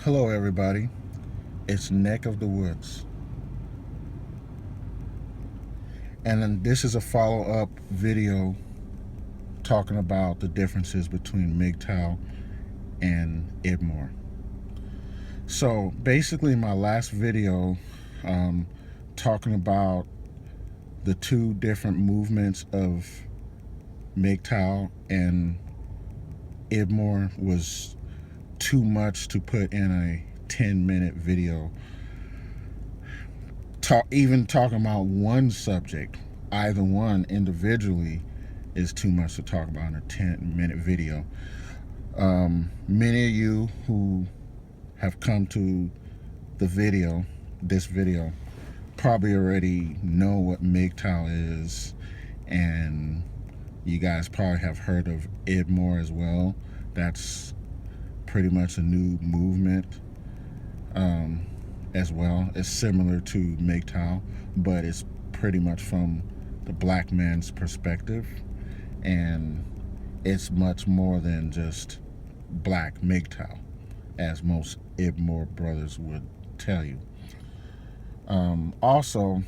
Hello, everybody. It's Neck of the Woods. And then this is a follow up video talking about the differences between MGTOW and IBMOR. So, basically, my last video talking about the two different movements of MGTOW and IBMOR was too much to put in a 10-minute video. Even talking about one subject, either one individually, is too much to talk about in a 10-minute video. Many of you who have come to this video, probably already know what MGTOW is, and you guys probably have heard of IBMOR as well. That's pretty much a new movement as well. It's similar to MGTOW, but it's pretty much from the black man's perspective, and it's much more than just black MGTOW, as most IBMOR brothers would tell you. Also,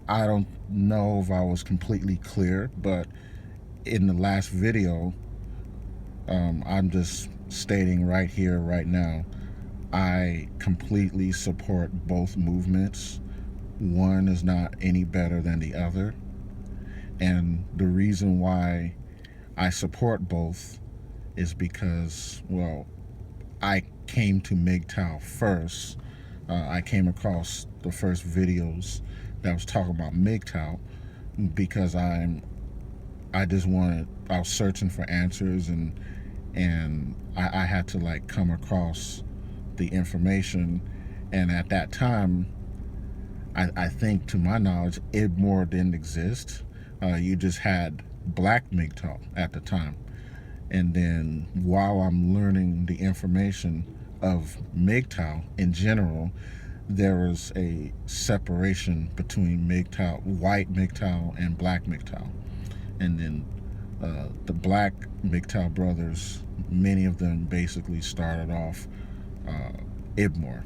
I don't know if I was completely clear, but in the last video, I'm just stating right here, right now, I completely support both movements. One is not any better than the other. And the reason why I support both is because, well, I came to MGTOW first. I came across the first videos that was talking about MGTOW because I was searching for answers, and I had to like come across the information. And at that time, I think, to my knowledge, IBMOR didn't exist. You just had black MGTOW at the time. And then while I'm learning the information of MGTOW in general, there was a separation between MGTOW, white MGTOW and black MGTOW. And then the black MGTOW brothers, many of them basically started off IBMOR.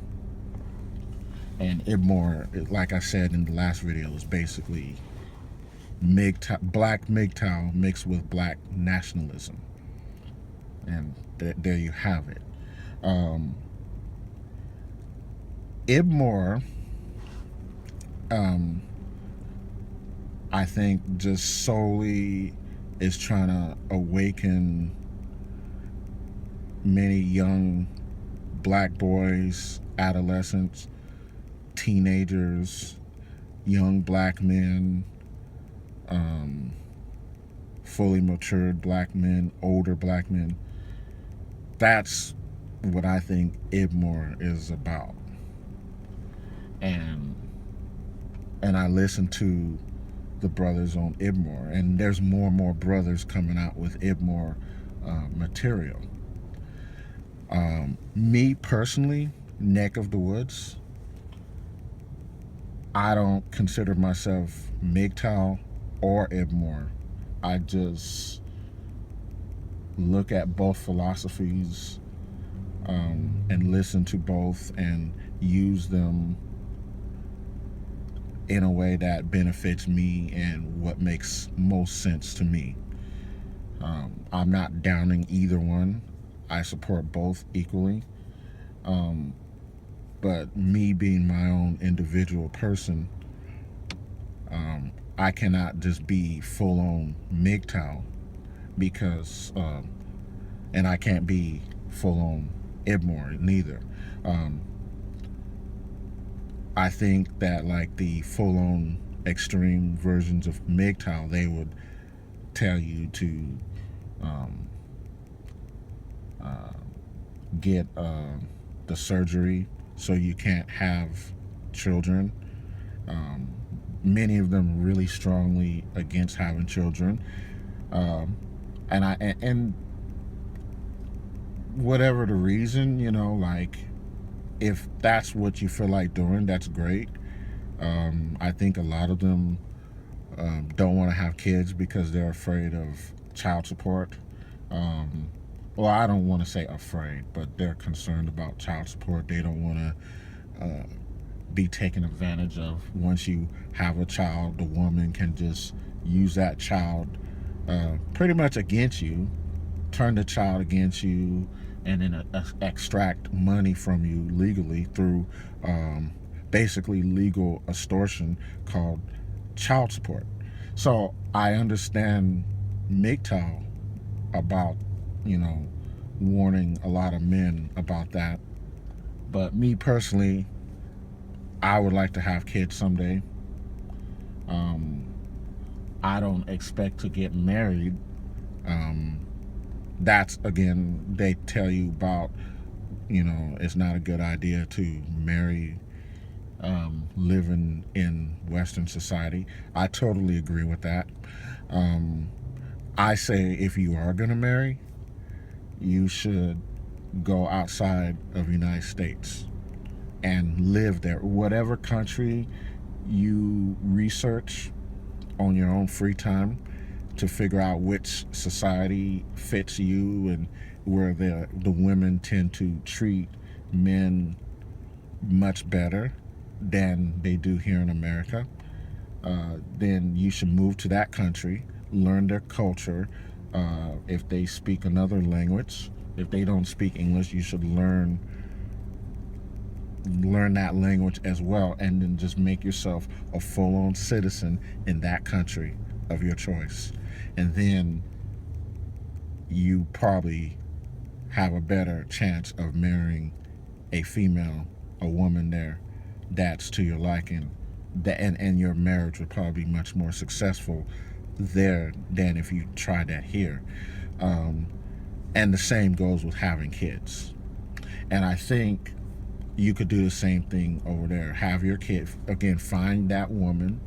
And IBMOR, like I said in the last video, is basically black MGTOW mixed with black nationalism. And there you have it. IBMOR, I think, just solely is trying to awaken many young black boys, adolescents, teenagers, young black men, fully matured black men, older black men. That's what I think IBMOR is about. And I listen to the brothers on IBMOR, and there's more and more brothers coming out with IBMOR material. Me personally, Neck of the Woods, I don't consider myself MGTOW or IBMOR. I just look at both philosophies and listen to both and use them in a way that benefits me and what makes most sense to me. I'm not downing either one. I support both equally. But me being my own individual person, I cannot just be full-on MGTOW because, and I can't be full-on IBMOR neither. I think that like the full-on extreme versions of MGTOW, they would tell you to get the surgery so you can't have children. Many of them really strongly against having children, and whatever the reason, like, if that's what you feel like doing, that's great. I think a lot of them don't want to have kids because they're afraid of child support. well, I don't want to say afraid, but they're concerned about child support. They don't want to be taken advantage of. Once you have a child, the woman can just use that child pretty much against you, turn the child against you, and then extract money from you legally through basically legal extortion called child support. So I understand MGTOW about, you know, warning a lot of men about that. But me personally, I would like to have kids someday. Um, I don't expect to get married. Um, that's, again, they tell you about, you know, it's not a good idea to marry living in Western society. I totally agree with that. Um, I say if you are going to marry, you should go outside of the United States and live there. Whatever country you research on your own free time to figure out which society fits you and where the women tend to treat men much better than they do here in America, then you should move to that country, learn their culture. If they speak another language, if they don't speak English, you should learn that language as well, and then just make yourself a full-on citizen in that country of your choice. And then you probably have a better chance of marrying a female, a woman there that's to your liking. And your marriage would probably be much more successful there than if you tried that here. Um, and the same goes with having kids. And I think you could do the same thing over there. Have your kid, again, find that woman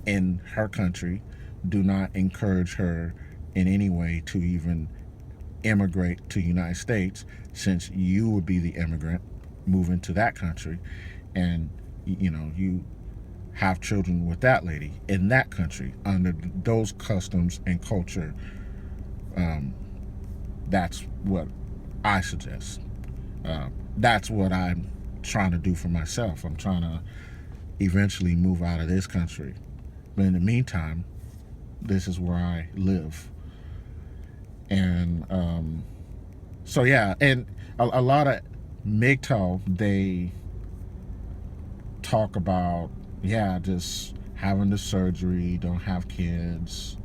in her country. Do not encourage her in any way to even immigrate to the United States, since you would be the immigrant moving to that country, and you know, you have children with that lady in that country under those customs and culture. um, that's what I suggest. That's what I'm trying to do for myself. I'm trying to eventually move out of this country, but in the meantime, this is where I live. And so yeah, and a lot of MGTOW, they talk about, yeah, just having the surgery, don't have kids.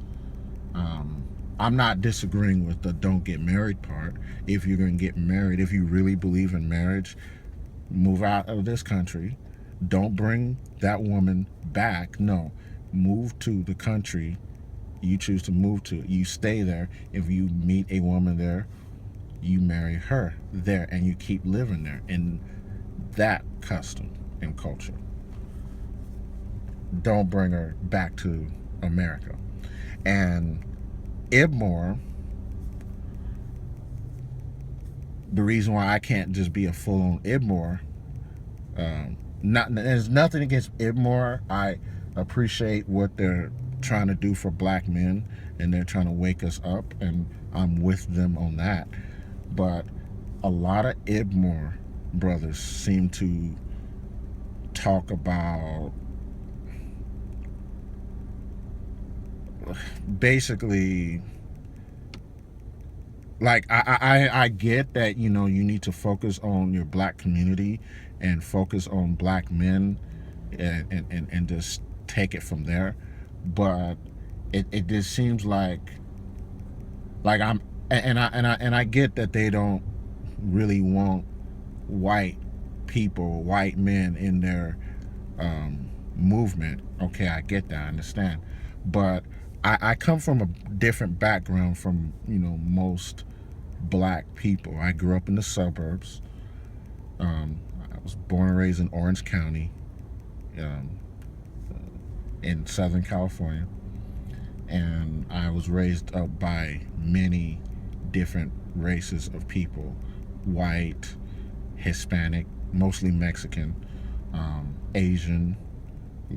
I'm not disagreeing with the don't get married part. If you're going to get married, if you really believe in marriage, move out of this country. Don't bring that woman back. No, move to the country you choose to move to. You stay there. If you meet a woman there, you marry her there, and you keep living there in that custom and culture. Don't bring her back to America. And IBMOR, the reason why I can't just be a full-on IBMOR, there's nothing against IBMOR. I appreciate what they're trying to do for black men, and they're trying to wake us up, and I'm with them on that. But a lot of IBMOR brothers seem to talk about basically, like, I get that, you know, you need to focus on your black community and focus on black men, and just take it from there. But it just seems like I'm, and I get that they don't really want white people, white men in their movement. Okay, I get that, I understand. But I come from a different background from, you know, most black people. I grew up in the suburbs. I was born and raised in Orange County, um, in Southern California, and I was raised up by many different races of people: white, Hispanic, mostly Mexican, Asian,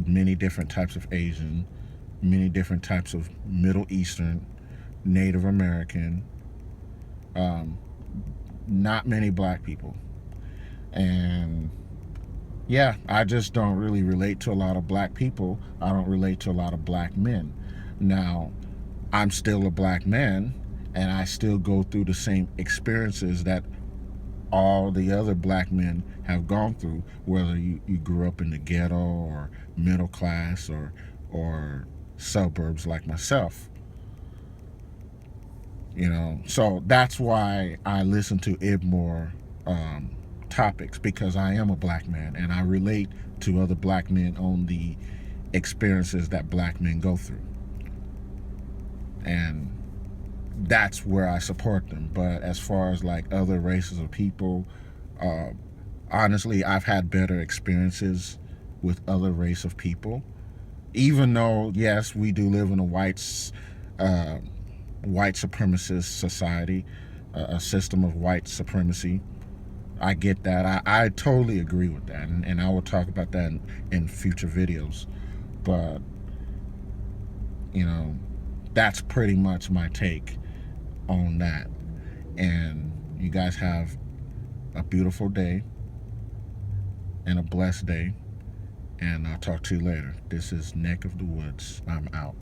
many different types of Asian, many different types of Middle Eastern, Native American, Um, not many black people. And yeah, I just don't really relate to a lot of black people. I don't relate to a lot of black men. Now, I'm still a black man, and I still go through the same experiences that all the other black men have gone through, whether you grew up in the ghetto or middle class or suburbs like myself. So that's why I listen to IBMOR topics, because I am a black man and I relate to other black men on the experiences that black men go through, and that's where I support them. But as far as like other races of people, uh, honestly, I've had better experiences with other race of people, even though yes, we do live in a uh, white supremacist society, a system of white supremacy. I get that. I totally agree with that, and I will talk about that in future videos. But you know, that's pretty much my take on that. And you guys have a beautiful day and a blessed day. And I'll talk to you later. This is Neck of the Woods. I'm out.